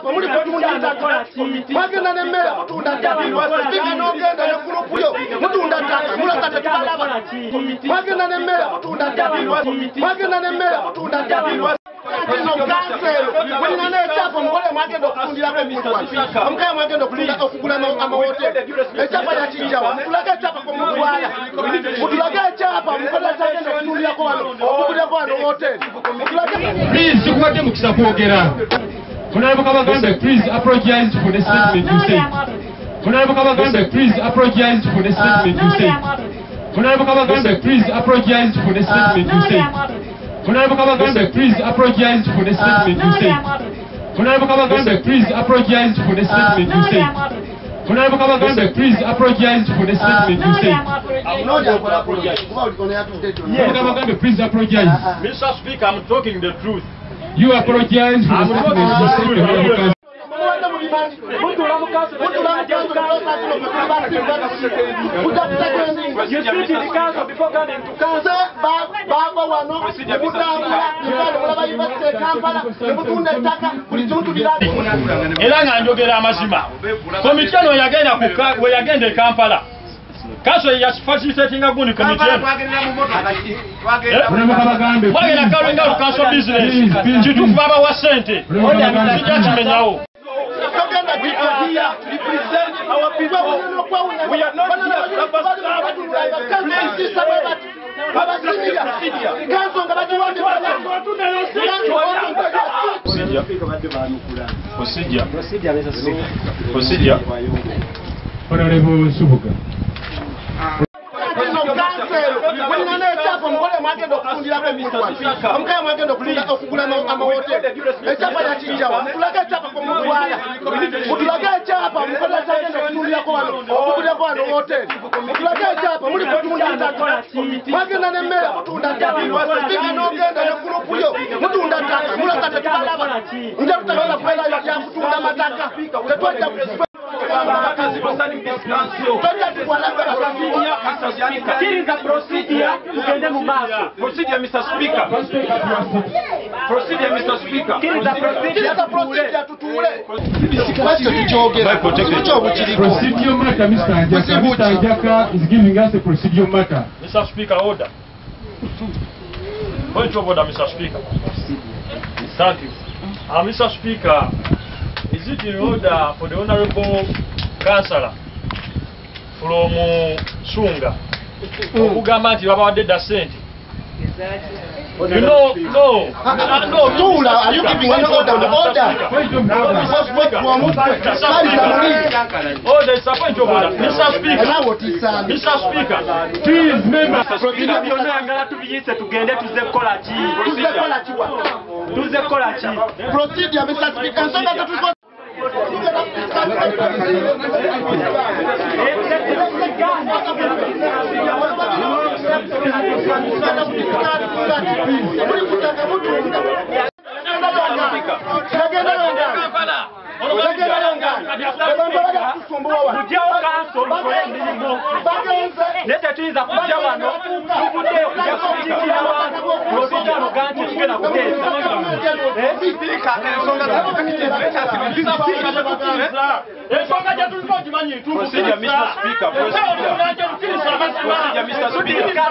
Muri kutunda ndaka magenda ne meya mutunda ndaka spika nogenda ne kulopuyo mutunda ndaka mulakata tubalaba magenda ne meya mutunda ndaka magenda ne meya mutunda ndaka no kansero wina ne chapa mukole magenda okufundira ko muntu wali amukaya magenda okugula amahoteli echapa ya chinjawa mutulaga chapa ko muntu wala mutulaga chapa mukole agenda okufundira ko wano okugula ko wano hoteli please tukwate mukisa kwogera. Honorable Kabaganda, please apologize for the statement you said. Honorable Kabaganda, please apologize for the statement you said. Honorable Kabaganda, please apologize for the statement you said. Honorable Kabaganda, please apologize for the statement you said. Honorable Kabaganda, please apologize for the statement you said. Honorable Kabaganda, please apologize for the statement you said. Honorable Kabaganda, please apologize. Mr. Speaker, I'm talking the truth. You apologize for the statement you said. Era nga njogera amazima komiti eno yagenda e Kampala kaso ya facilitating a good committee mwagenda kalinga lukanso business kitufu baba wa sente kijakimenyawo. We are here to represent our people. We are not here Procedure. Honorable Subuga. Amukaya magenda okugula amahoteli echapa ya chinjawa mutulaga chapa ko muntu wala mutulaga chapa mukole agenda okufundira ko wano okugula ko wano hoteli mutulaga chapa muri kutunda ndaka magenda ne meya mutunda ndaka spika nogenda ne kulopuyo mutunda ndaka mulakata tubalaba nja tutagala kwela ya kutunda mataka tetwaja Procedure, Mr. Speaker. Procedure, Mr. Speaker. Procedure matter, Mr. Ajaka is giving us a procedure matter. Mr. Speaker, order. Point of order, Mr. Speaker. Thank you. Mr. Speaker, is it in order for the Honorable Councillor from Sunga okugamba nti babawadde da sente? You know, no. Tula, are you giving an order? Order is a point of order. Mr. Speaker, please, members. Procedure byonna ngala tubiyise tugende tuze kola ki? Tuze kola ki? Procedure, Mr. Speaker. Nsonga zetuko Leta tuiza kuja wano tukude kuja kutikira wano procedure ganti tugenda kuteza Speaker ensonga zatukiteza ensonga gyetulina ogimanyi procedure Mr. Speaker procedure Mr. Speaker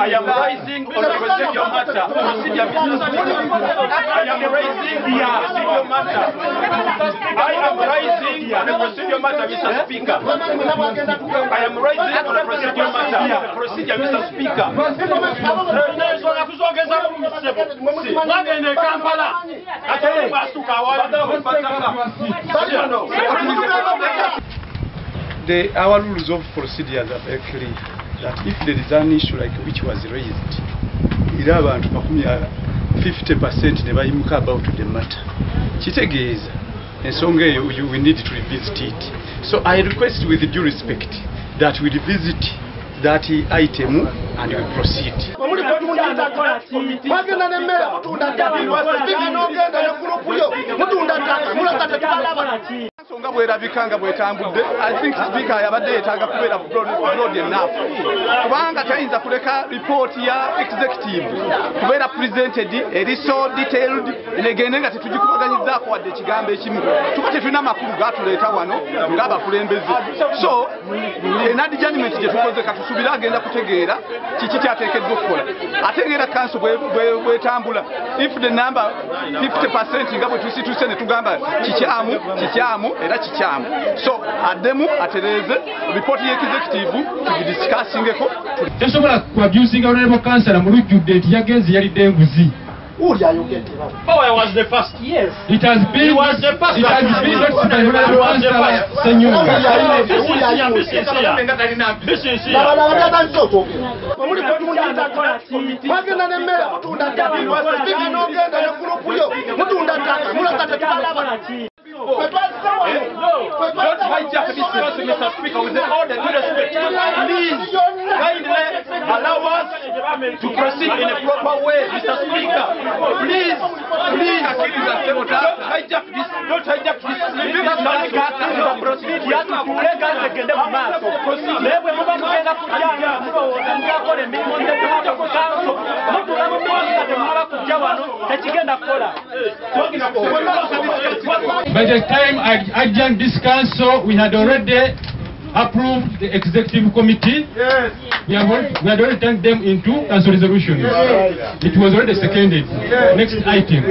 I am raising on the procedure matter. Procedure Mr. Speaker. I am raising the procedure matter. I am raising on the procedure matter, Mr. Speaker. I am raising on the procedure matter. Procedure, Mr. Speaker. Our rules of procedure are very clear that if there is an issue like which was raised, 50% ne bayimuka about the matter. Kitegeeza ensonga eyo we need to revisit it. So I request with due respect that we revisit that item and we proceed. Mwagenda ne meya mutunda ttaka spika n'ogenda ne gurupu yo mutunda ttaka mulaka tetubalaba. Nsonga bwerabikanga bwetambudde, I think speaker yabadde yeetaaga kubeera broad enough kubanga tayinza kuleka report ya executive kubeera presented eri so detailed negende nga tetugikubaganyizaako wadde ekigambo ekimu tuba tetulina amakulu gatuleeta wano ng'abakulembeze. So enadjustment gye tukoze katusuubira agenda kutegeera kiki kyateekeddwa okukola ate ng'era council bwetambula if the number 50% nga bwe tusituse ne tugamba kikyamu era kikyamu. So addemu atereeze report y'executive tugidiscussingeko. Tesobola kuabusinga honorable councillor mu lujjudde nti yagenze yalidde enguzi. Oh, I was the first. Yes. It has been. He was the first. It has been not by honorable councillor Senyonga. This is here. Mwagenda ne meya mutunda ttaka spika n'ogenda ne gurupu yo mutunda ttaka mulaka tetubalaba. Don't hijack this council, Mr. Speaker, with all the due respect. Please, kindly allow us to proceed in a proper way, Mr. Speaker. Please, don't hijack this. Don't hijack this. By the time I adjourned this council, we had already approved the executive committee. Yes. We had already turned them into council resolutions. It was already seconded. Next item.